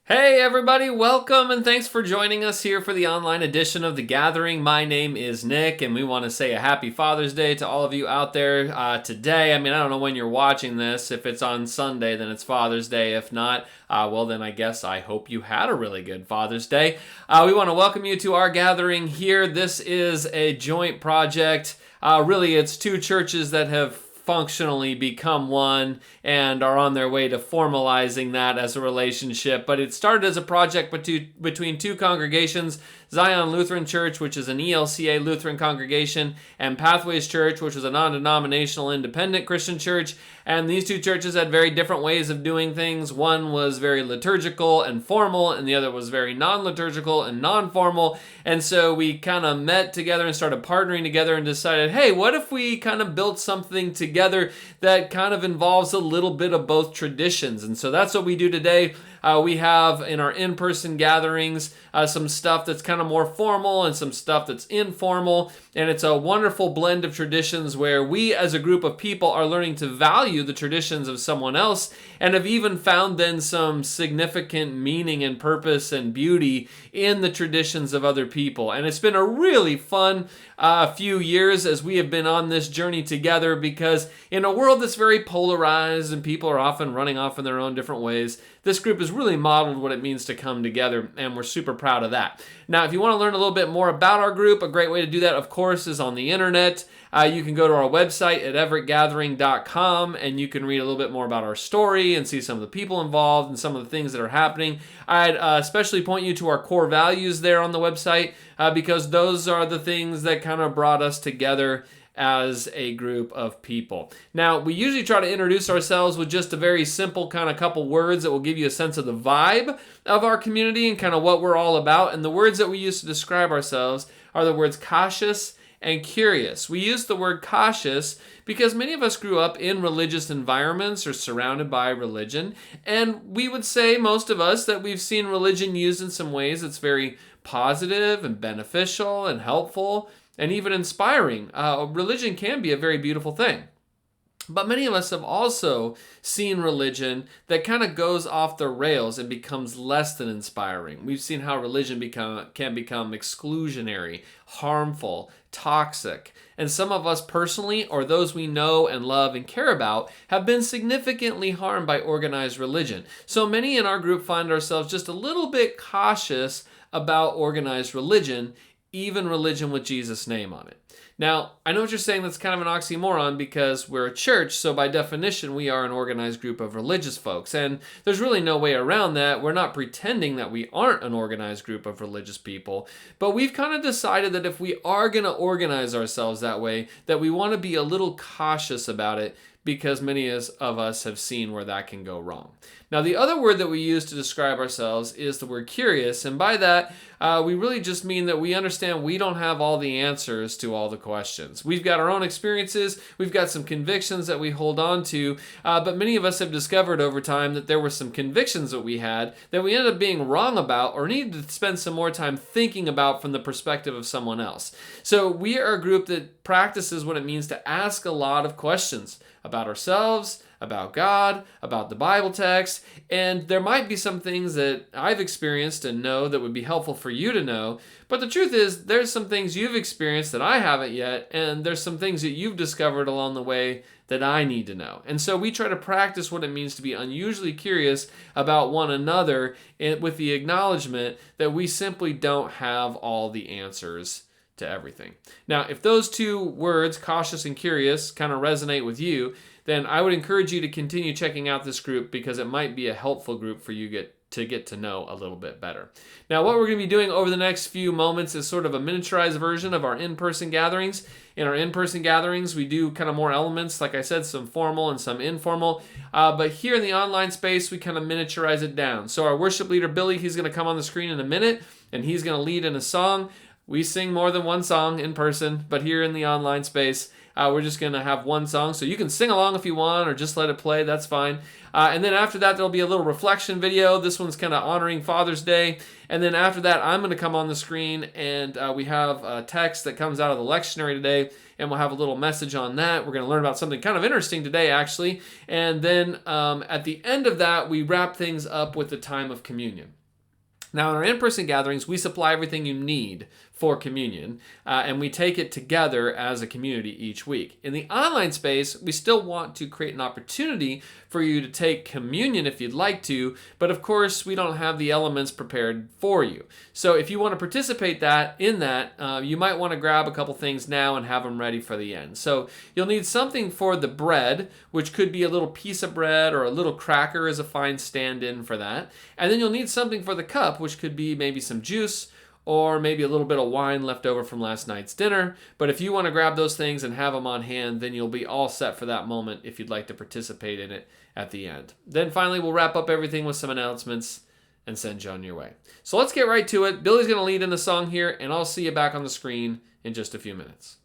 Hey everybody, welcome and thanks for joining us here for the online edition of The Gathering. My name is Nick and we want to say a happy Father's Day to all of you out there today. I don't know when you're watching this. If it's on Sunday, then it's Father's Day. If not, well then I guess I hope you had a really good Father's Day. We want to welcome you to our gathering here. This is a joint project. Really, it's two churches that have functionally become one and are on their way to formalizing that as a relationship. But it started as a project between two congregations, Zion Lutheran Church, which is an ELCA Lutheran congregation, and Pathways Church, which was a non-denominational independent Christian church. And these two churches had very different ways of doing things. One was very liturgical and formal, and the other was very non-liturgical and non-formal. And so we kind of met together and started partnering together and decided, hey, what if we kind of built something together that kind of involves a little bit of both traditions? And so that's what we do today. We have in our in-person gatherings some stuff that's kind of more formal and some stuff that's informal. And it's a wonderful blend of traditions where we as a group of people are learning to value the traditions of someone else and have even found then some significant meaning and purpose and beauty in the traditions of other people. And it's been a really fun few years as we have been on this journey together, because in a world that's very polarized and people are often running off in their own different ways, this group has really modeled what it means to come together, and we're super proud of that. Now, if you want to learn a little bit more about our group, a great way to do that, of course, is on the internet. You can go to our website at everettgathering.com, and you can read a little bit more about our story and see some of the people involved and some of the things that are happening. I'd especially point you to our core values there on the website, because those are the things that kind of brought us together as a group of people. Now, we usually try to introduce ourselves with just a very simple kind of couple words that will give you a sense of the vibe of our community and kind of what we're all about. And the words that we use to describe ourselves are the words cautious and curious. We use the word cautious because many of us grew up in religious environments or surrounded by religion. And we would say, most of us, that we've seen religion used in some ways that's very positive and beneficial and helpful and even inspiring. Religion can be a very beautiful thing. But many of us have also seen religion that kind of goes off the rails and becomes less than inspiring. We've seen how religion can become exclusionary, harmful, toxic. And some of us personally, or those we know and love and care about, have been significantly harmed by organized religion. So many in our group find ourselves just a little bit cautious about organized religion, even religion with Jesus' name on it. Now, I know what you're saying, that's kind of an oxymoron because we're a church, so by definition we are an organized group of religious folks. And there's really no way around that. We're not pretending that we aren't an organized group of religious people, but we've kind of decided that if we are going to organize ourselves that way, that we want to be a little cautious about it, because many of us have seen where that can go wrong. Now, the other word that we use to describe ourselves is the word curious, and by that, we really just mean that we understand we don't have all the answers to all the questions. We've got our own experiences, we've got some convictions that we hold on to, but many of us have discovered over time that there were some convictions that we had that we ended up being wrong about or needed to spend some more time thinking about from the perspective of someone else. So we are a group that practices what it means to ask a lot of questions about ourselves, about God, about the Bible text, and there might be some things that I've experienced and know that would be helpful for you to know, but the truth is there's some things you've experienced that I haven't yet, and there's some things that you've discovered along the way that I need to know. And so we try to practice what it means to be unusually curious about one another, with the acknowledgement that we simply don't have all the answers to everything. Now, if those two words, cautious and curious, kind of resonate with you, then I would encourage you to continue checking out this group, because it might be a helpful group for you to get to know a little bit better. Now, what we're going to be doing over the next few moments is sort of a miniaturized version of our in-person gatherings. In our in-person gatherings, we do kind of more elements, like I said, some formal and some informal. But here in the online space, we kind of miniaturize it down. So our worship leader, Billy, he's going to come on the screen in a minute, and he's going to lead in a song. We sing more than one song in person, but here in the online space, We're just going to have one song, so you can sing along if you want or just let it play. That's fine. And then after that, there'll be a little reflection video. This one's kind of honoring Father's Day. And then after that, I'm going to come on the screen, and we have a text that comes out of the lectionary today, and we'll have a little message on that. We're going to learn about something kind of interesting today, actually. And then at the end of that, we wrap things up with the time of communion. Now, in our in-person gatherings, we supply everything you need for communion, and we take it together as a community each week. In the online space, we still want to create an opportunity for you to take communion if you'd like to, but of course, we don't have the elements prepared for you. So if you want to participate in that, you might want to grab a couple things now and have them ready for the end. So you'll need something for the bread, which could be a little piece of bread or a little cracker as a fine stand-in for that. And then you'll need something for the cup, which could be maybe some juice, or maybe a little bit of wine left over from last night's dinner. But if you want to grab those things and have them on hand, then you'll be all set for that moment if you'd like to participate in it at the end. Then finally, we'll wrap up everything with some announcements and send you on your way. So let's get right to it. Billy's going to lead in the song here, and I'll see you back on the screen in just a few minutes.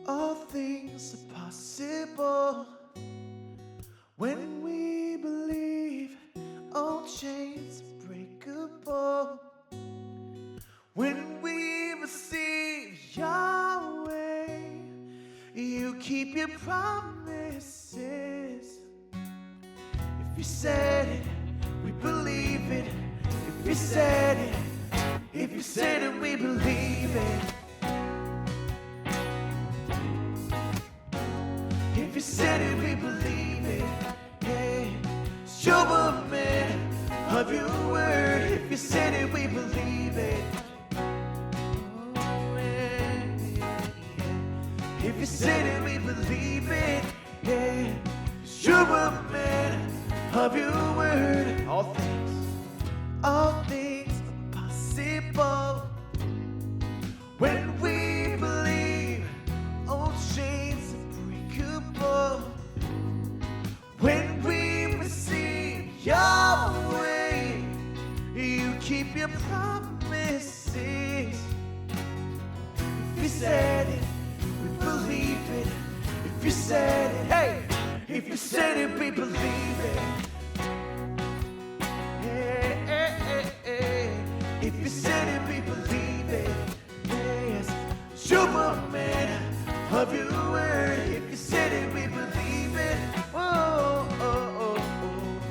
All things are possible when we believe. All chains are breakable when we receive Yahweh. You keep your promises. If you said it, we believe it. If you said it, we believe it. If you said it, we believe it. Yeah. Show a man of your word. If you said it, we believe it. Oh, yeah, yeah, yeah. If you said it, we believe it. Yeah. Show a man of your word. All things are possible when we believe. Old chains are breakable when we receive Yahweh. You keep your promises. If you said it, we believe it. If you said it, hey, if you said it, we believe it. If you said it, we believe it. Yes, show a man of your word. If you said it, we believe it. Oh, oh, oh,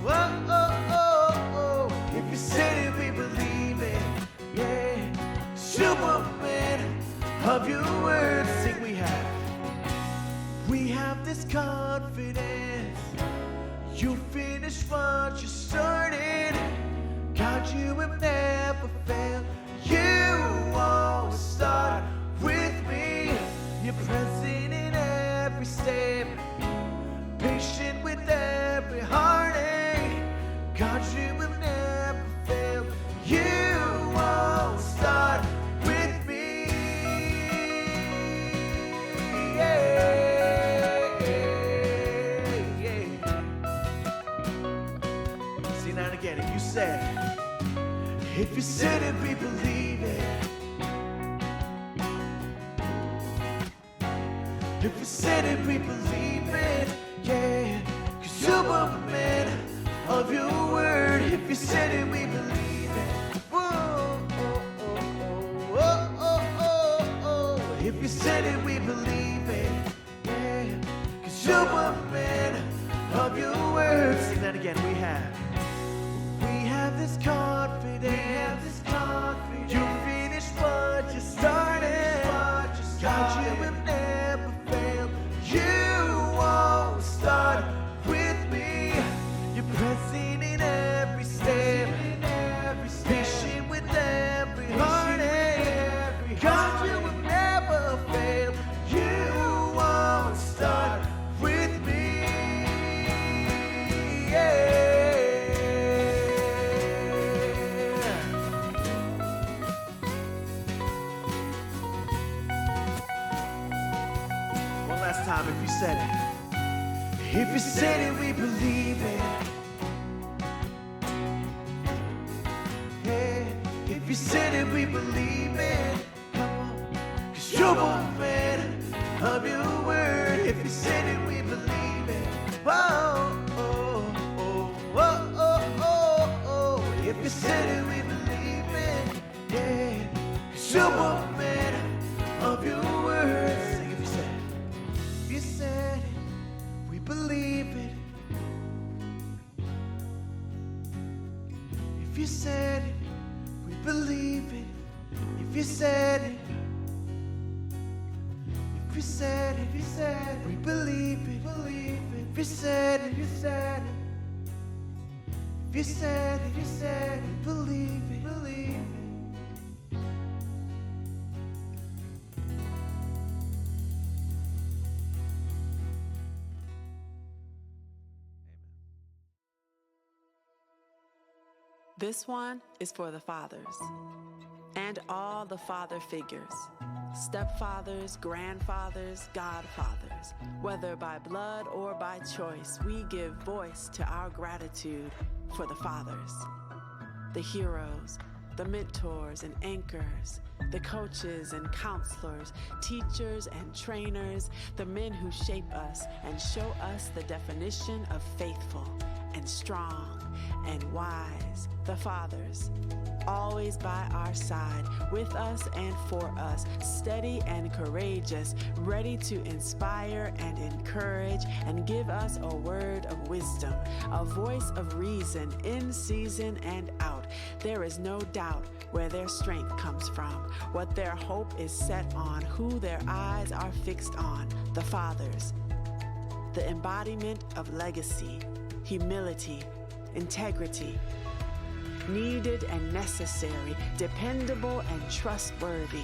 oh, oh, oh, oh. If you said it, we believe it. Yeah, show a man of your word. Sing, we have this confidence. You finish what you started. God, you have never failed. You always start with me. You're present in every step, patient with every heartache. God, you have never failed. You always start with me. Yeah, yeah. See, now and again, if you said it, we believe it. If you said it, we believe it. Yeah, 'cause you're a man of your word. If you said it, we believe it. Whoa, oh, oh, oh, oh, oh, oh. If you said it, we believe it. Yeah, 'cause you're a man of your word. Sing that again. We have this confidence. You finish what you started. God, you have never failed. You won't start with me. You're present in every step, patient with every heartache. God, you have never failed. You time if you said it. If you said it, we believe it. Yeah, if you said it, we believe it. Come on, 'cause you're a man of your word. If you said it, we believe it. Whoa, oh, oh, oh, oh, oh, oh. If you said it, we believe it. Yeah, 'cause you're a man of your word. Sing if you said it. If you said it, we believe it. If you said it, we believe it. If you said it, if you said it, we believe it, believe it. If you said it, you said it. If you said it, you said it, we believe it, believe it. This one is for the fathers and all the father figures, stepfathers, grandfathers, godfathers. Whether by blood or by choice, we give voice to our gratitude for the fathers, the heroes, the mentors and anchors, the coaches and counselors, teachers and trainers, the men who shape us and show us the definition of faithful and strong and wise, the fathers, always by our side, with us and for us, steady and courageous, ready to inspire and encourage and give us a word of wisdom, a voice of reason in season and out. There is no doubt where their strength comes from, what their hope is set on, who their eyes are fixed on, the fathers, the embodiment of legacy, humility, integrity, needed and necessary, dependable and trustworthy.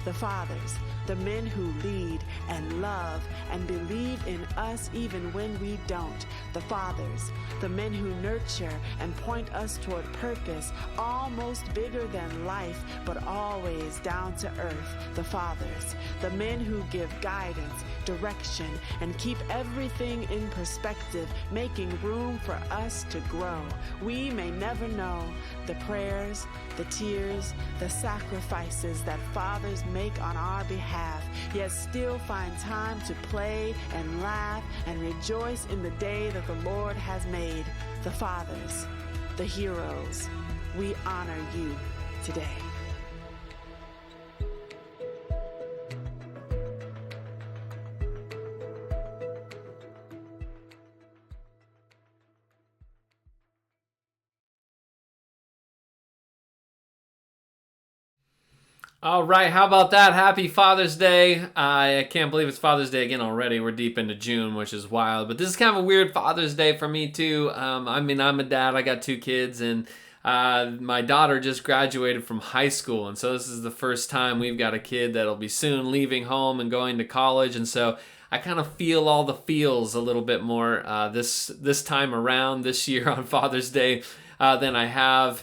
The fathers, the men who lead and love and believe in us even when we don't. The fathers, the men who nurture and point us toward purpose, almost bigger than life, but always down to earth. The fathers, the men who give guidance, direction, and keep everything in perspective, making room for us to grow. We may never know the prayers, the tears, the sacrifices that fathers make on our behalf, yet still find time to play and laugh and rejoice in the day that the Lord has made. The fathers, the heroes, we honor you today. All right, how about that? Happy Father's Day. I can't believe it's Father's Day again already. We're deep into June, which is wild. But this is kind of a weird Father's Day for me, too. I'm a dad. I got 2 kids, and my daughter just graduated from high school. And so this is the first time we've got a kid that'll be soon leaving home and going to college. And so I kind of feel all the feels a little bit more this time around, this year on Father's Day, than I have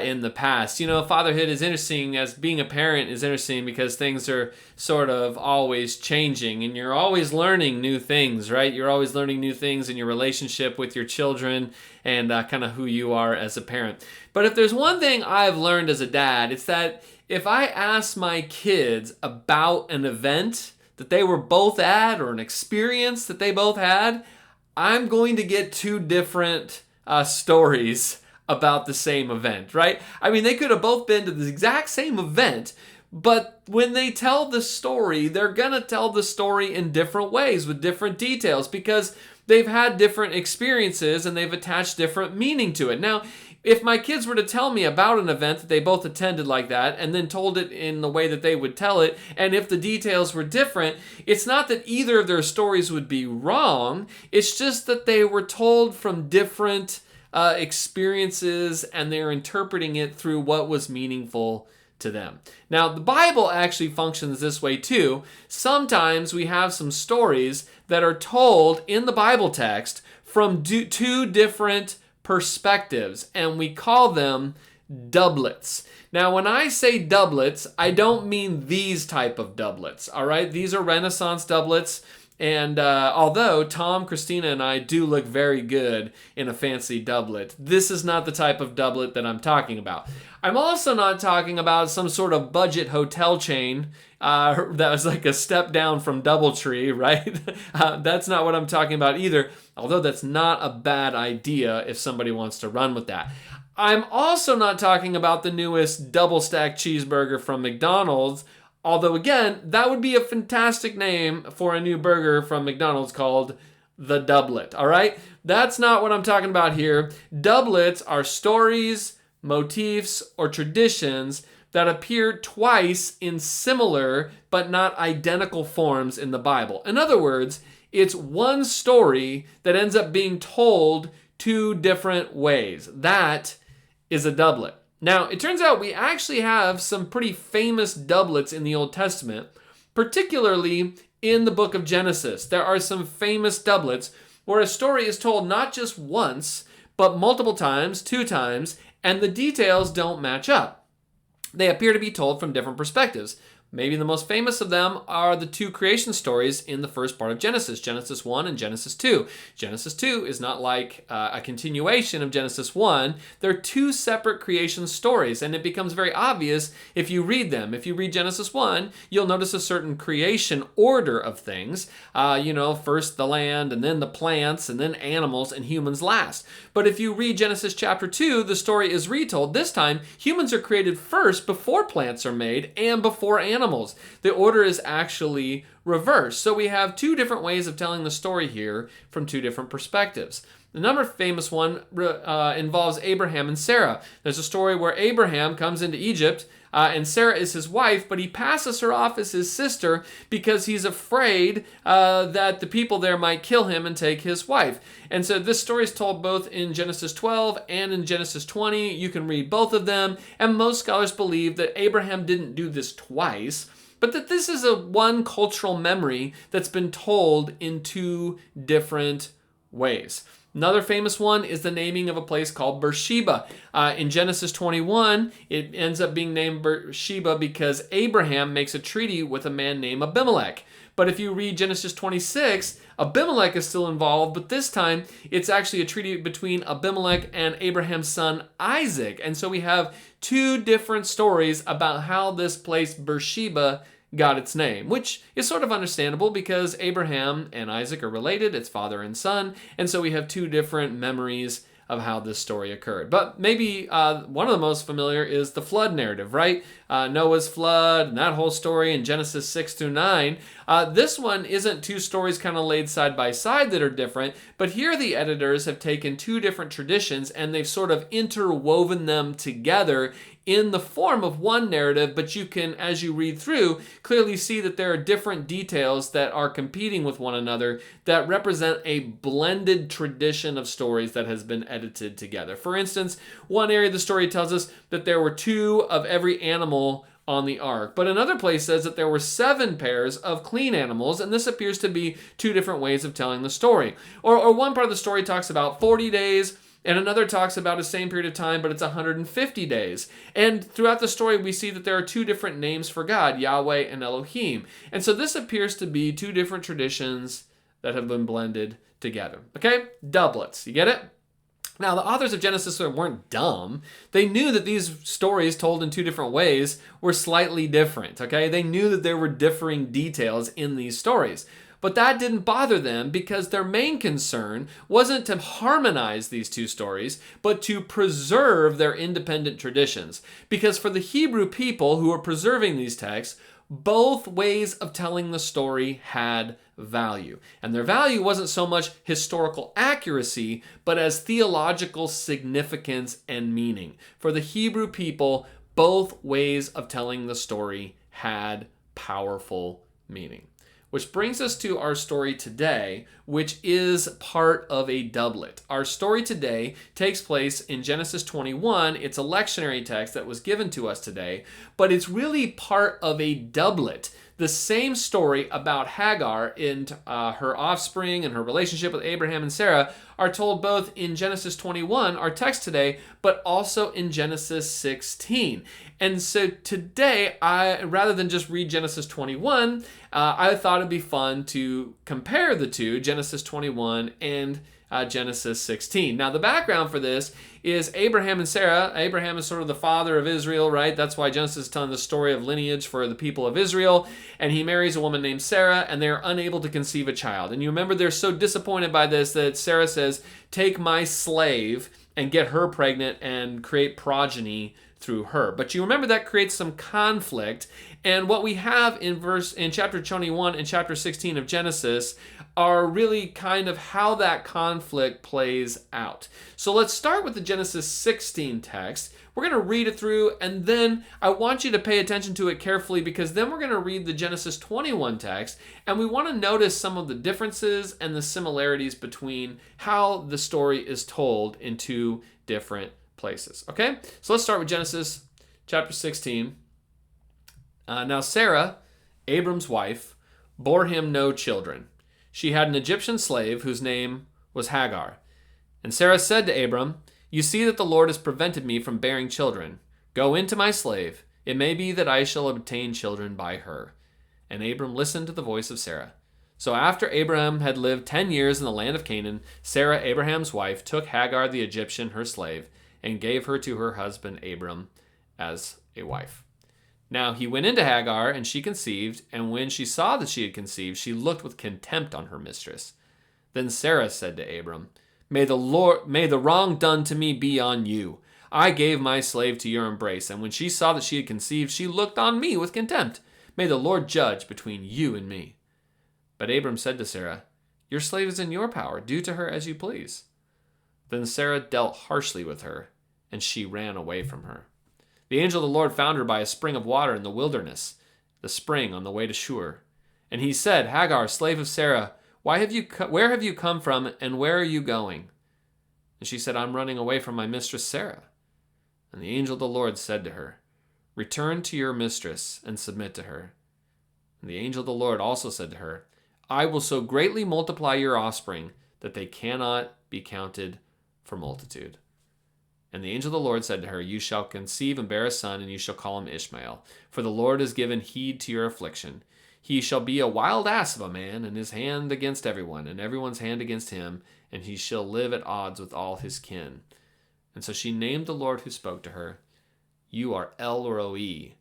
in the past. You know, fatherhood is interesting. As being a parent is interesting because things are sort of always changing and you're always learning new things, right? You're always learning new things in your relationship with your children and kind of who you are as a parent. But if there's one thing I've learned as a dad, it's that if I ask my kids about an event that they were both at or an experience that they both had, I'm going to get 2 different stories about the same event, right? I mean, they could have both been to the exact same event, but when they tell the story, they're gonna tell the story in different ways with different details because they've had different experiences and they've attached different meaning to it. Now, if my kids were to tell me about an event that they both attended like that and then told it in the way that they would tell it, and if the details were different, it's not that either of their stories would be wrong, it's just that they were told from different experiences and they're interpreting it through what was meaningful to them. Now, the Bible actually functions this way too. Sometimes we have some stories that are told in the Bible text from 2 different perspectives, and we call them doublets. Now, when I say doublets, I don't mean these type of doublets, all right? These are Renaissance doublets. And although Tom, Christina, and I do look very good in a fancy doublet, this is not the type of doublet that I'm talking about. I'm also not talking about some sort of budget hotel chain that was like a step down from Doubletree, right? That's not what I'm talking about either, although that's not a bad idea if somebody wants to run with that. I'm also not talking about the newest double stack cheeseburger from McDonald's, although again, that would be a fantastic name for a new burger from McDonald's called the Doublet, all right? That's not what I'm talking about here. Doublets are stories, motifs, or traditions that appear twice in similar but not identical forms in the Bible. In other words, it's one story that ends up being told two different ways. That is a doublet. Now, it turns out we actually have some pretty famous doublets in the Old Testament, particularly in the book of Genesis. There are some famous doublets where a story is told not just once, but multiple times, 2 times, and the details don't match up. They appear to be told from different perspectives. Maybe the most famous of them are the 2 creation stories in the first part of Genesis, Genesis 1 and Genesis 2. Genesis 2 is not like a continuation of Genesis 1. They're 2 separate creation stories, and it becomes very obvious if you read them. If you read Genesis 1, you'll notice a certain creation order of things. First the land, and then the plants, and then animals, and humans last. But if you read Genesis chapter 2, the story is retold. This time, humans are created first before plants are made and before animals. The order is actually reversed. So we have 2 different ways of telling the story here from 2 different perspectives. Another famous one involves Abraham and Sarah. There's a story where Abraham comes into Egypt and Sarah is his wife, but he passes her off as his sister because he's afraid that the people there might kill him and take his wife. And so this story is told both in Genesis 12 and in Genesis 20. You can read both of them, and most scholars believe that Abraham didn't do this twice, but that this is one cultural memory that's been told in 2 different ways. Another famous one is the naming of a place called Beersheba. In Genesis 21, it ends up being named Beersheba because Abraham makes a treaty with a man named Abimelech. But if you read Genesis 26, Abimelech is still involved, but this time it's actually a treaty between Abimelech and Abraham's son Isaac. And so we have 2 different stories about how this place Beersheba got its name, which is sort of understandable because Abraham and Isaac are related. It's father and son. And so we have 2 different memories of how this story occurred. But maybe one of the most familiar is the flood narrative, right? Noah's flood and that whole story in Genesis 6 through 9. This one isn't 2 stories kind of laid side by side that are different, but here the editors have taken 2 different traditions and they've sort of interwoven them together in the form of one narrative, but you can, as you read through, clearly see that there are different details that are competing with one another that represent a blended tradition of stories that has been edited together. For instance, one area of the story tells us that there were 2 of every animal on the ark, but another place says that there were 7 pairs of clean animals, and this appears to be 2 different ways of telling the story. Or one part of the story talks about 40 days, and another talks about the same period of time, but it's 150 days. And throughout the story, we see that there are 2 different names for God, Yahweh and Elohim. And so this appears to be 2 different traditions that have been blended together. Okay? Doublets. You get it? Now, the authors of Genesis weren't dumb. They knew that these stories told in 2 different ways were slightly different. Okay? They knew that there were differing details in these stories. But that didn't bother them because their main concern wasn't to harmonize these 2 stories, but to preserve their independent traditions. Because for the Hebrew people who were preserving these texts, both ways of telling the story had value. And their value wasn't so much historical accuracy, but as theological significance and meaning. For the Hebrew people, both ways of telling the story had powerful meaning. Which brings us to our story today, which is part of a doublet. Our story today takes place in Genesis 21. It's a lectionary text that was given to us today, but it's really part of a doublet The same story about Hagar and her offspring and her relationship with Abraham and Sarah are told both in Genesis 21, our text today, but also in Genesis 16. And so today, rather than just read Genesis 21, I thought it'd be fun to compare the two, Genesis 21 and Genesis 16. Now, the background for this is Abraham and Sarah. Abraham is sort of the father of Israel, right? That's why Genesis is telling the story of lineage for the people of Israel. And he marries a woman named Sarah, and they're unable to conceive a child. And you remember they're so disappointed by this that Sarah says, "Take my slave and get her pregnant and create progeny through her." But you remember that creates some conflict. And what we have in chapter 21 and chapter 16 of Genesis are really kind of how that conflict plays out. So let's start with the Genesis 16 text. We're going to read it through, and then I want you to pay attention to it carefully, because then we're going to read the Genesis 21 text, and we want to notice some of the differences and the similarities between how the story is told in two different places. Okay? So let's start with Genesis chapter 16. Now Sarah, Abram's wife, bore him no children. She had an Egyptian slave whose name was Hagar. And Sarah said to Abram, "You see that the Lord has prevented me from bearing children. Go in to my slave. It may be that I shall obtain children by her." And Abram listened to the voice of Sarah. So after Abraham had lived 10 years in the land of Canaan, Sarah, Abraham's wife, took Hagar the Egyptian, her slave, and gave her to her husband Abram as a wife. Now he went into Hagar, and she conceived, and when she saw that she had conceived, she looked with contempt on her mistress. Then Sarah said to Abram, May the wrong done to me be on you. I gave my slave to your embrace, and when she saw that she had conceived, she looked on me with contempt. May the Lord judge between you and me." But Abram said to Sarah, "Your slave is in your power. Do to her as you please." Then Sarah dealt harshly with her, and she ran away from her. The angel of the Lord found her by a spring of water in the wilderness, the spring on the way to Shur. And he said, "Hagar, slave of Sarah, where have you come from, and where are you going?" And she said, "I'm running away from my mistress Sarah." And the angel of the Lord said to her, "Return to your mistress and submit to her." And the angel of the Lord also said to her, "I will so greatly multiply your offspring that they cannot be counted for multitude." And the angel of the Lord said to her, "You shall conceive and bear a son, and you shall call him Ishmael. For the Lord has given heed to your affliction. He shall be a wild ass of a man, and his hand against everyone, and everyone's hand against him, and he shall live at odds with all his kin." And so she named the Lord who spoke to her, "You are El Roi,"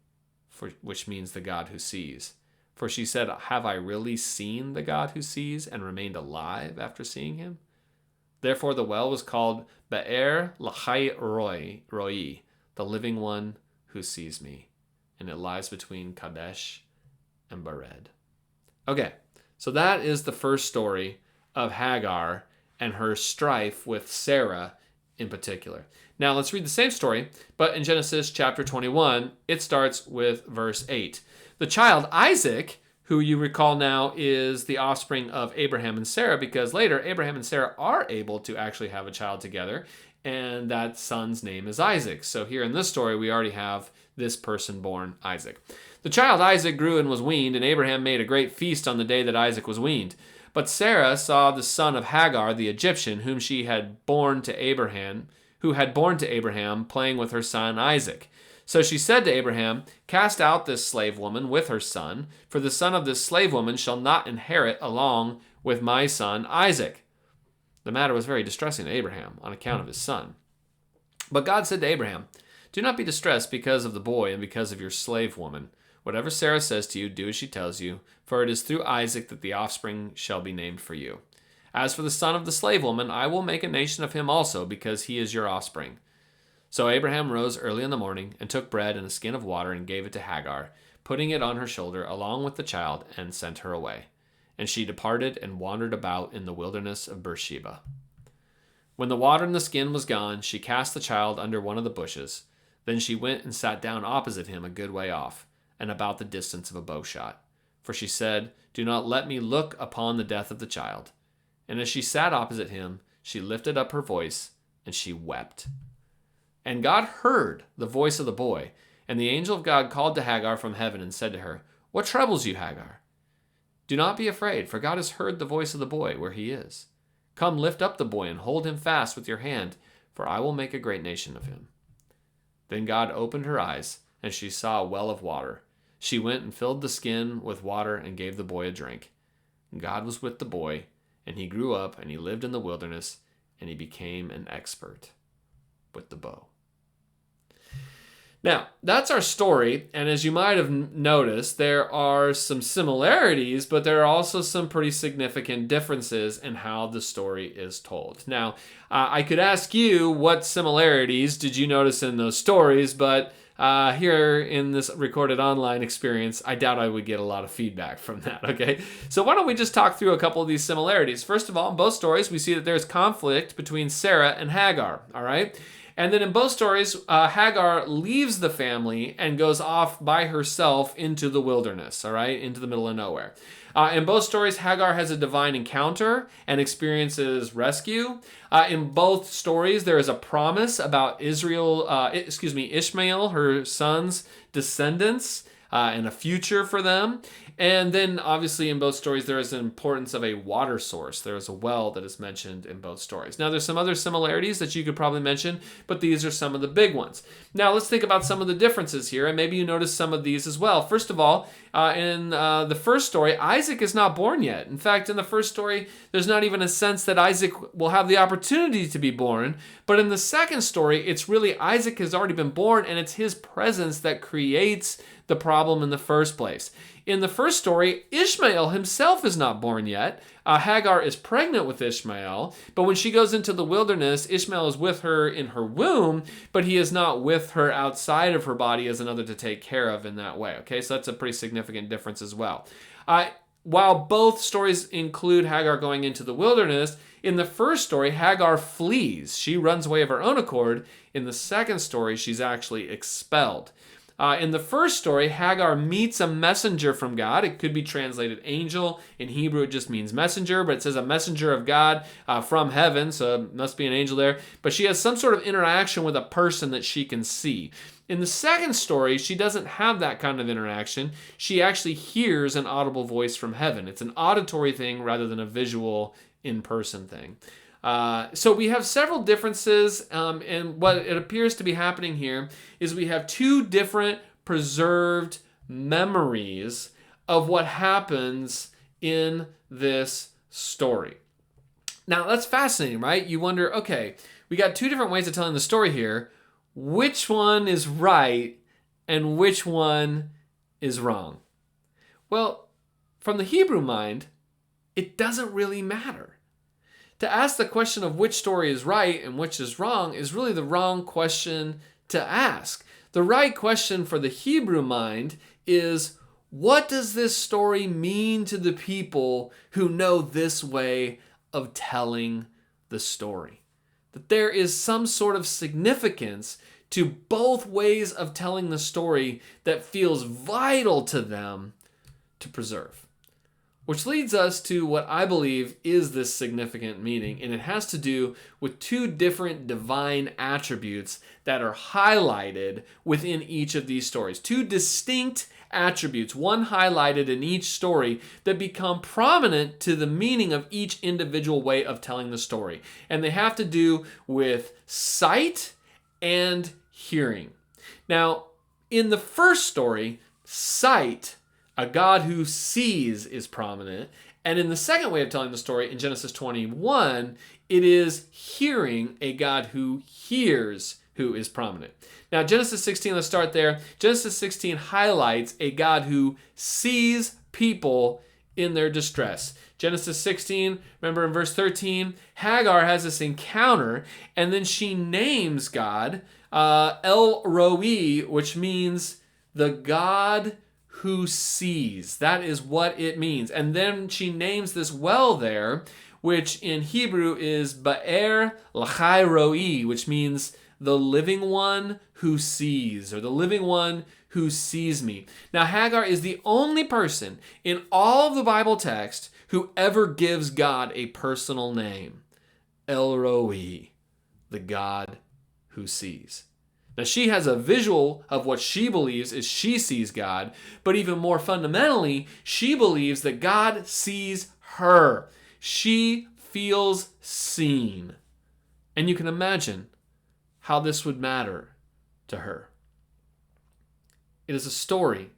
which means the God who sees. For she said, "Have I really seen the God who sees, and remained alive after seeing him?" Therefore the well was called Be'er Lahai Roi, the living one who sees me. And it lies between Kadesh and Bered. Okay, so that is the first story of Hagar and her strife with Sarah in particular. Now let's read the same story, but in Genesis chapter 21, it starts with verse 8. The child Isaac, who you recall now is the offspring of Abraham and Sarah, because later Abraham and Sarah are able to actually have a child together, and that son's name is Isaac. So here in this story, we already have this person born, Isaac. The child Isaac grew and was weaned, and Abraham made a great feast on the day that Isaac was weaned. But Sarah saw the son of Hagar, the Egyptian, who had born to Abraham, playing with her son Isaac. So she said to Abraham, "Cast out this slave woman with her son, for the son of this slave woman shall not inherit along with my son Isaac." The matter was very distressing to Abraham on account of his son. But God said to Abraham, "Do not be distressed because of the boy and because of your slave woman. Whatever Sarah says to you, do as she tells you, for it is through Isaac that the offspring shall be named for you. As for the son of the slave woman, I will make a nation of him also, because he is your offspring." So Abraham rose early in the morning and took bread and a skin of water and gave it to Hagar, putting it on her shoulder along with the child, and sent her away. And she departed and wandered about in the wilderness of Beersheba. When the water in the skin was gone, she cast the child under one of the bushes. Then she went and sat down opposite him a good way off, and about the distance of a bowshot. For she said, "Do not let me look upon the death of the child." And as she sat opposite him, she lifted up her voice, and she wept. And God heard the voice of the boy, and the angel of God called to Hagar from heaven and said to her, What troubles you, Hagar? Do not be afraid, for God has heard the voice of the boy where he is. Come, lift up the boy and hold him fast with your hand, for I will make a great nation of him." Then God opened her eyes, and she saw a well of water. She went and filled the skin with water and gave the boy a drink. God was with the boy, and he grew up, and he lived in the wilderness, and he became an expert with the bow. Now, that's our story, and as you might have noticed, there are some similarities, but there are also some pretty significant differences in how the story is told. Now, I could ask you what similarities did you notice in those stories, but here in this recorded online experience, I doubt I would get a lot of feedback from that, okay? So why don't we just talk through a couple of these similarities. First of all, in both stories, we see that there's conflict between Sarah and Hagar, all right? And then in both stories, Hagar leaves the family and goes off by herself into the wilderness, all right, into the middle of nowhere. In both stories, Hagar has a divine encounter and experiences rescue. In both stories, there is a promise about Ishmael, her son's descendants, and a future for them. And then obviously in both stories, there is an importance of a water source. There is a well that is mentioned in both stories. Now there's some other similarities that you could probably mention, but these are some of the big ones. Now let's think about some of the differences here, and maybe you notice some of these as well. First of all, in the first story, Isaac is not born yet. In fact, in the first story, there's not even a sense that Isaac will have the opportunity to be born. But in the second story, it's really Isaac has already been born, and it's his presence that creates the problem in the first place. In the first story, Ishmael himself is not born yet. Hagar is pregnant with Ishmael, but when she goes into the wilderness, Ishmael is with her in her womb, but he is not with her outside of her body as another to take care of in that way. Okay, so that's a pretty significant difference as well. While both stories include Hagar going into the wilderness, in the first story, Hagar flees. She runs away of her own accord. In the second story, she's actually expelled. In the first story, Hagar meets a messenger from God. It could be translated angel. In Hebrew, it just means messenger, but it says a messenger of God from heaven, so it must be an angel there. But she has some sort of interaction with a person that she can see. In the second story, she doesn't have that kind of interaction. She actually hears an audible voice from heaven. It's an auditory thing rather than a visual in-person thing. So we have several differences, and what it appears to be happening here is we have two different preserved memories of what happens in this story. Now, that's fascinating, right? You wonder, okay, we got two different ways of telling the story here. Which one is right and which one is wrong? Well, from the Hebrew mind, it doesn't really matter. To ask the question of which story is right and which is wrong is really the wrong question to ask. The right question for the Hebrew mind is, what does this story mean to the people who know this way of telling the story? That there is some sort of significance to both ways of telling the story that feels vital to them to preserve. Which leads us to what I believe is this significant meaning, and it has to do with two different divine attributes that are highlighted within each of these stories. Two distinct attributes, one highlighted in each story, that become prominent to the meaning of each individual way of telling the story. And they have to do with sight and hearing. Now, in the first story, sight, a God who sees, is prominent. And in the second way of telling the story, in Genesis 21, it is hearing, a God who hears, who is prominent. Now, Genesis 16, let's start there. Genesis 16 highlights a God who sees people in their distress. Genesis 16, remember in verse 13, Hagar has this encounter, and then she names God El Roi, which means the God who sees. That is what it means. And then she names this well there, which in Hebrew is Ba'er L'chai Roi, which means the living one who sees, or the living one who sees me. Now, Hagar is the only person in all of the Bible text who ever gives God a personal name. El Roi, the God who sees. Now, she has a visual of what she believes is she sees God, but even more fundamentally, she believes that God sees her. She feels seen. And you can imagine how this would matter to her. It is a story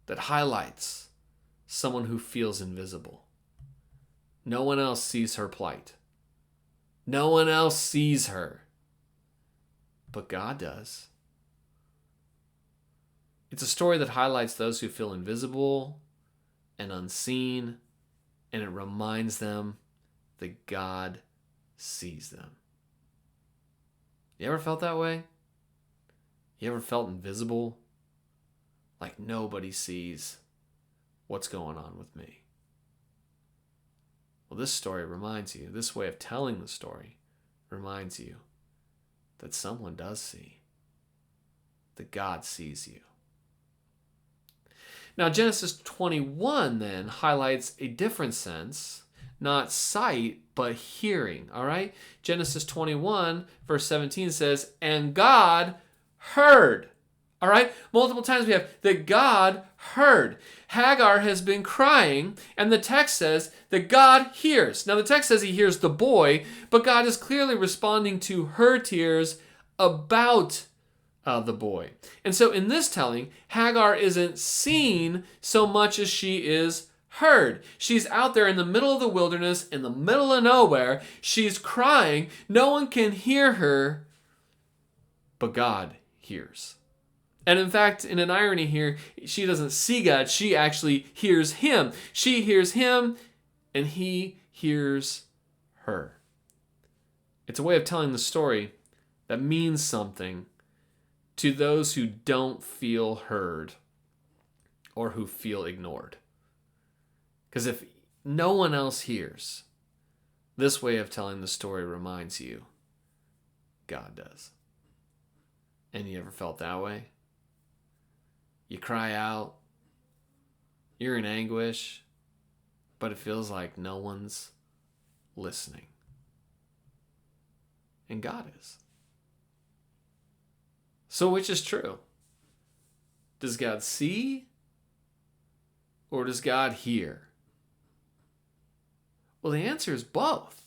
that highlights someone who feels invisible. No one else sees her plight. No one else sees her. But God does. It's a story that highlights those who feel invisible and unseen, and it reminds them that God sees them. You ever felt that way? You ever felt invisible? Like nobody sees what's going on with me? Well, this story reminds you, this way of telling the story reminds you that someone does see, that God sees you. Now, Genesis 21 then highlights a different sense, not sight, but hearing, all right? Genesis 21, verse 17 says, and God heard. All right? Multiple times we have that God heard. Hagar has been crying, and the text says that God hears. Now, the text says he hears the boy, but God is clearly responding to her tears about the boy. And so in this telling, Hagar isn't seen so much as she is heard. She's out there in the middle of the wilderness, in the middle of nowhere. She's crying. No one can hear her, but God hears. And in fact, in an irony here, she doesn't see God. She actually hears him. She hears him, and he hears her. It's a way of telling the story that means something to those who don't feel heard or who feel ignored. Because if no one else hears, this way of telling the story reminds you God does. And you ever felt that way? You cry out, you're in anguish, but it feels like no one's listening. And God is. So which is true? Does God see or does God hear? Well, the answer is both.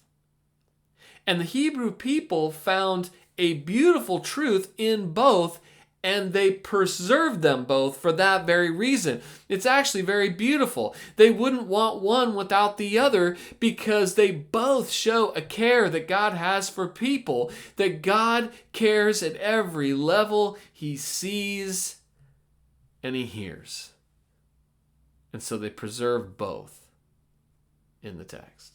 And the Hebrew people found a beautiful truth in both, and they preserved them both for that very reason. It's actually very beautiful. They wouldn't want one without the other because they both show a care that God has for people, that God cares at every level. He sees and he hears. And so they preserve both in the text.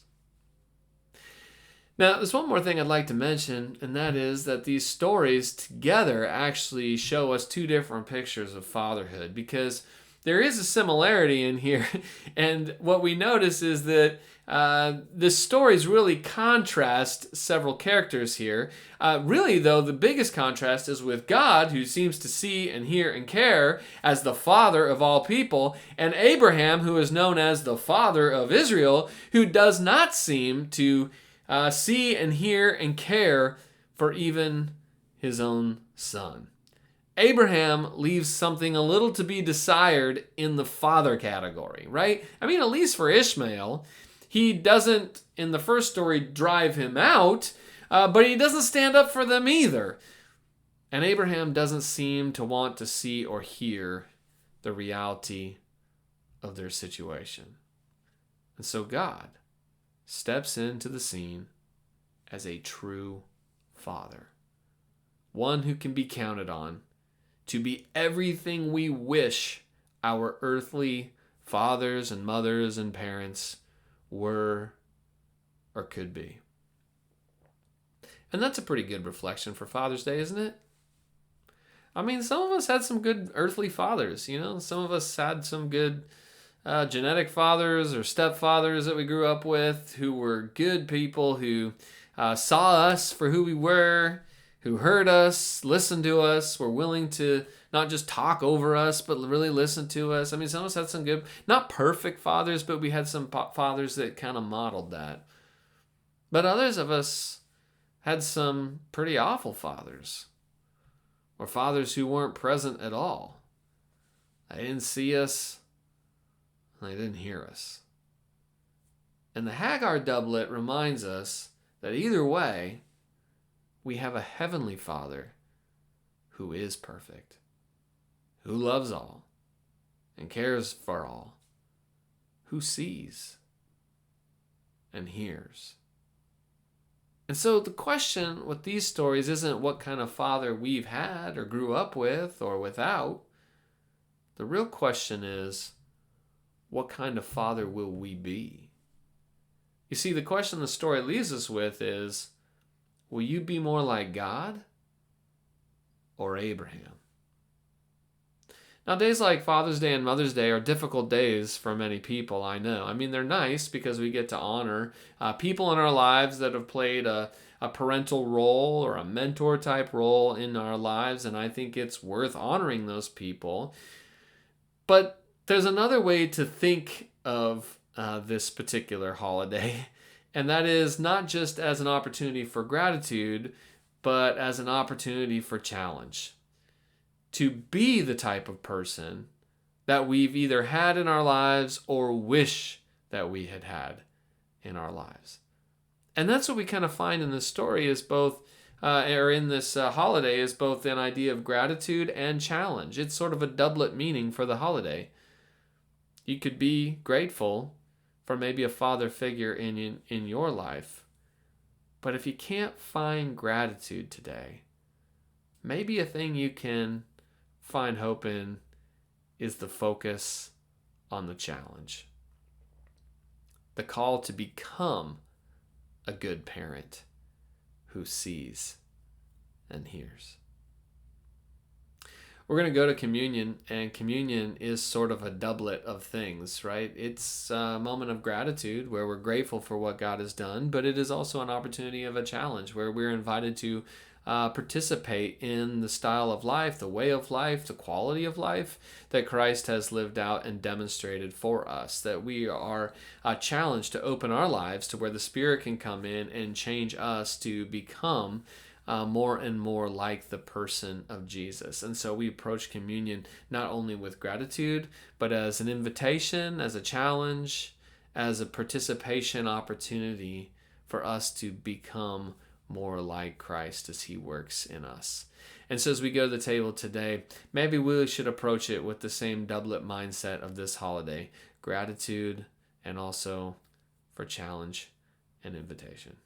Now, there's one more thing I'd like to mention, and that is that these stories together actually show us two different pictures of fatherhood, because there is a similarity in here, and what we notice is that the stories really contrast several characters here. Really, though, the biggest contrast is with God, who seems to see and hear and care as the father of all people, and Abraham, who is known as the father of Israel, who does not seem to see and hear and care for even his own son. Abraham leaves something a little to be desired in the father category, right? I mean, at least for Ishmael, he doesn't, in the first story, drive him out, but he doesn't stand up for them either. And Abraham doesn't seem to want to see or hear the reality of their situation. And so God steps into the scene as a true father, one who can be counted on to be everything we wish our earthly fathers and mothers and parents were or could be. And that's a pretty good reflection for Father's Day, isn't it? I mean, some of us had some good earthly fathers, you know? Some of us had some good genetic fathers or stepfathers that we grew up with who were good people, who saw us for who we were, who heard us, listened to us, were willing to not just talk over us, but really listen to us. I mean, some of us had some good, not perfect fathers, but we had some fathers that kind of modeled that. But others of us had some pretty awful fathers or fathers who weren't present at all. They didn't see us, and they didn't hear us. And the Hagar doublet reminds us that either way, we have a heavenly Father who is perfect, who loves all and cares for all, who sees and hears. And so the question with these stories isn't what kind of father we've had or grew up with or without. The real question is, what kind of father will we be? You see, the question the story leaves us with is, will you be more like God or Abraham? Now, days like Father's Day and Mother's Day are difficult days for many people, I know. I mean, they're nice because we get to honor people in our lives that have played a parental role or a mentor type role in our lives, and I think it's worth honoring those people. But there's another way to think of this particular holiday, and that is not just as an opportunity for gratitude, but as an opportunity for challenge. To be the type of person that we've either had in our lives or wish that we had had in our lives. And that's what we kind of find in this story is both, or in this holiday, is both an idea of gratitude and challenge. It's sort of a doublet meaning for the holiday. You could be grateful for maybe a father figure in your life. But if you can't find gratitude today, maybe a thing you can find hope in is the focus on the challenge. The call to become a good parent who sees and hears. We're going to go to communion, and communion is sort of a doublet of things, right? It's a moment of gratitude where we're grateful for what God has done, but it is also an opportunity of a challenge where we're invited to participate in the style of life, the way of life, the quality of life that Christ has lived out and demonstrated for us. That we are challenged to open our lives to where the Spirit can come in and change us to become more and more like the person of Jesus. And so we approach communion not only with gratitude, but as an invitation, as a challenge, as a participation opportunity for us to become more like Christ as he works in us. And so as we go to the table today, maybe we should approach it with the same doublet mindset of this holiday, gratitude and also for challenge and invitation.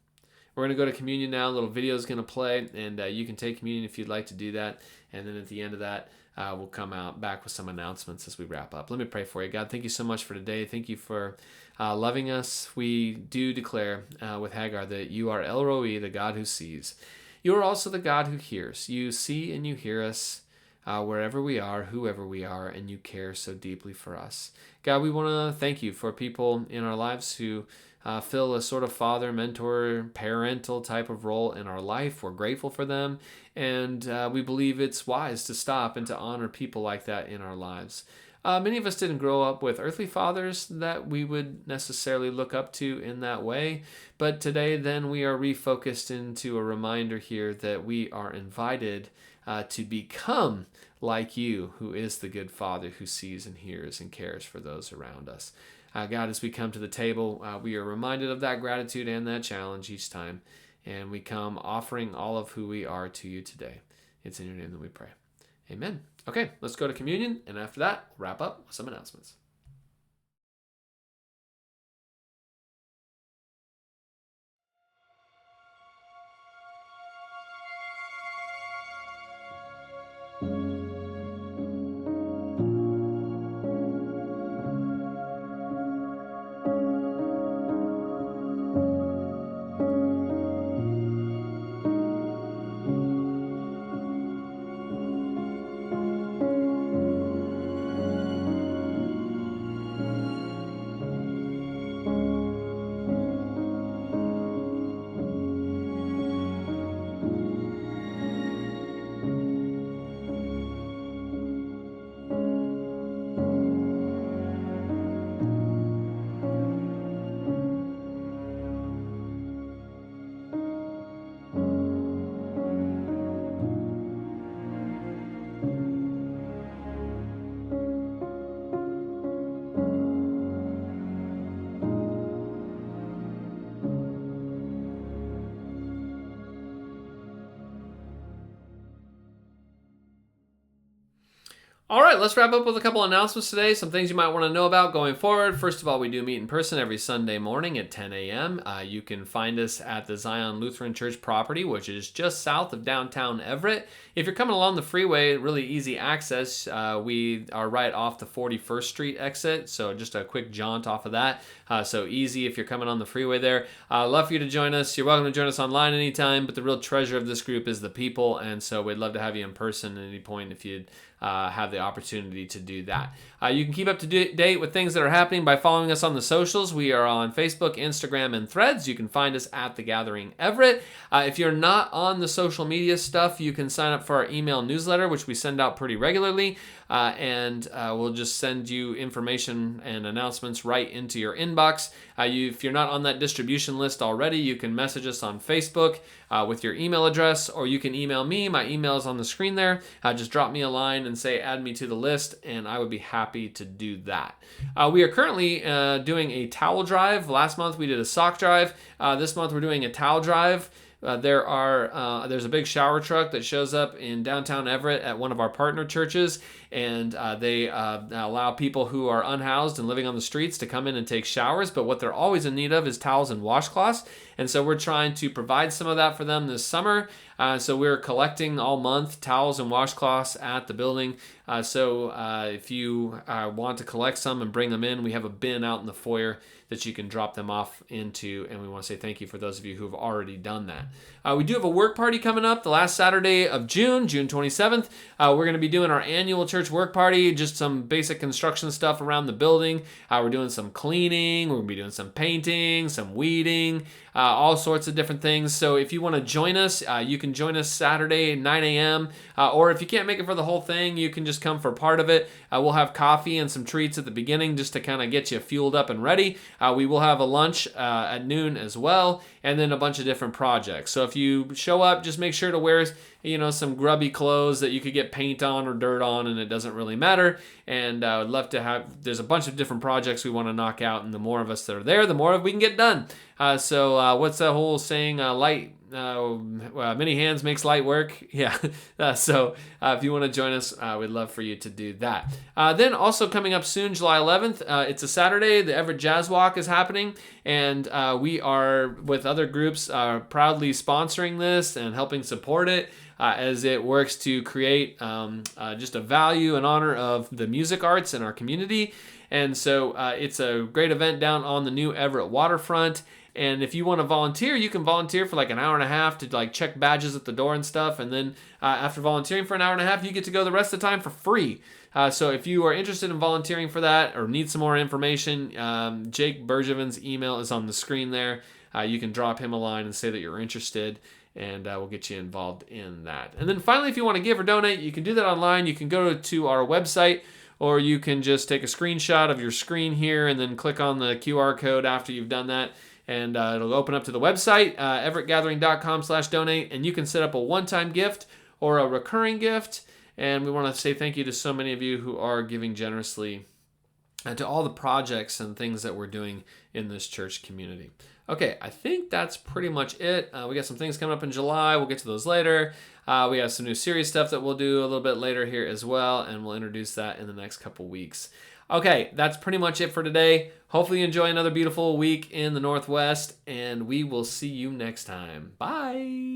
We're going to go to communion now. A little video is going to play, and you can take communion if you'd like to do that. And then at the end of that, we'll come out back with some announcements as we wrap up. Let me pray for you. God, thank you so much for today. Thank you for loving us. We do declare with Hagar that you are El Roi, the God who sees. You are also the God who hears. You see and you hear us wherever we are, whoever we are, and you care so deeply for us. God, we want to thank you for people in our lives who fill a sort of father, mentor, parental type of role in our life. We're grateful for them, and we believe it's wise to stop and to honor people like that in our lives. Many of us didn't grow up with earthly fathers that we would necessarily look up to in that way, but today then we are refocused into a reminder here that we are invited to become like you, who is the good Father who sees and hears and cares for those around us. God, as we come to the table, we are reminded of that gratitude and that challenge each time, and we come offering all of who we are to you today. It's in your name that we pray. Amen. Okay, let's go to communion, and after that, we'll wrap up with some announcements. All right, let's wrap up with a couple announcements today. Some things you might want to know about going forward. First of all, we do meet in person every Sunday morning at 10 a.m. You can find us at the Zion Lutheran Church property, which is just south of downtown Everett. If you're coming along the freeway, really easy access. We are right off the 41st Street exit, so just a quick jaunt off of that. So easy if you're coming on the freeway there. Love for you to join us. You're welcome to join us online anytime, but the real treasure of this group is the people, and so we'd love to have you in person at any point if you'd have the opportunity to do that. You can keep up to date with things that are happening by following us on the socials. We are on Facebook, Instagram, and Threads. You can find us at The Gathering Everett. If you're not on the social media stuff, you can sign up for our email newsletter, which we send out pretty regularly, and we'll just send you information and announcements right into your inbox. If you're not on that distribution list already, you can message us on Facebook with your email address, or you can email me. My email is on the screen there. Just drop me a line and say add me to the list, and I would be happy to do that. We are currently doing a towel drive. Last month we did a sock drive. This month we're doing a towel drive. There's a big shower truck that shows up in downtown Everett at one of our partner churches, and they allow people who are unhoused and living on the streets to come in and take showers, but what they're always in need of is towels and washcloths, and so we're trying to provide some of that for them this summer. So we're collecting all month towels and washcloths at the building. So if you want to collect some and bring them in, we have a bin out in the foyer that you can drop them off into, and we want to say thank you for those of you who have already done that. We do have a work party coming up the last Saturday of June 27th. We're going to be doing our annual church work party, just some basic construction stuff around the building. We're doing some cleaning, we're going to be doing some painting, some weeding, all sorts of different things. So if you want to join us, you can join us Saturday at 9 a.m. Or if you can't make it for the whole thing, you can just come for part of it. We'll have coffee and some treats at the beginning just to kind of get you fueled up and ready. We will have a lunch at noon as well, and then a bunch of different projects. So if you show up, just make sure to wear some grubby clothes that you could get paint on or dirt on, and it doesn't really matter. And I would love to there's a bunch of different projects we want to knock out, and the more of us that are there, the more we can get done. So what's that whole saying? Many hands makes light work. Yeah. So if you want to join us, we'd love for you to do that. Then also coming up soon, July 11th, it's a Saturday. The Everett Jazz Walk is happening, and we are with other groups proudly sponsoring this and helping support it. As it works to create just a value and honor of the music arts in our community. And so it's a great event down on the new Everett waterfront. And if you want to volunteer, you can volunteer for like an hour and a half to like check badges at the door and stuff. And then after volunteering for an hour and a half, you get to go the rest of the time for free. So if you are interested in volunteering for that or need some more information, Jake Bergevin's email is on the screen there. You can drop him a line and say that you're interested, and we'll get you involved in that. And then finally, if you want to give or donate, you can do that online. You can go to our website, or you can just take a screenshot of your screen here and then click on the QR code after you've done that, and it'll open up to the website, everettgathering.com/donate, and you can set up a one-time gift or a recurring gift. And we want to say thank you to so many of you who are giving generously to all the projects and things that we're doing in this church community. Okay, I think that's pretty much it. We got some things coming up in July. We'll get to those later. We have some new series stuff that we'll do a little bit later here as well, and we'll introduce that in the next couple weeks. Okay, that's pretty much it for today. Hopefully you enjoy another beautiful week in the Northwest, and we will see you next time. Bye!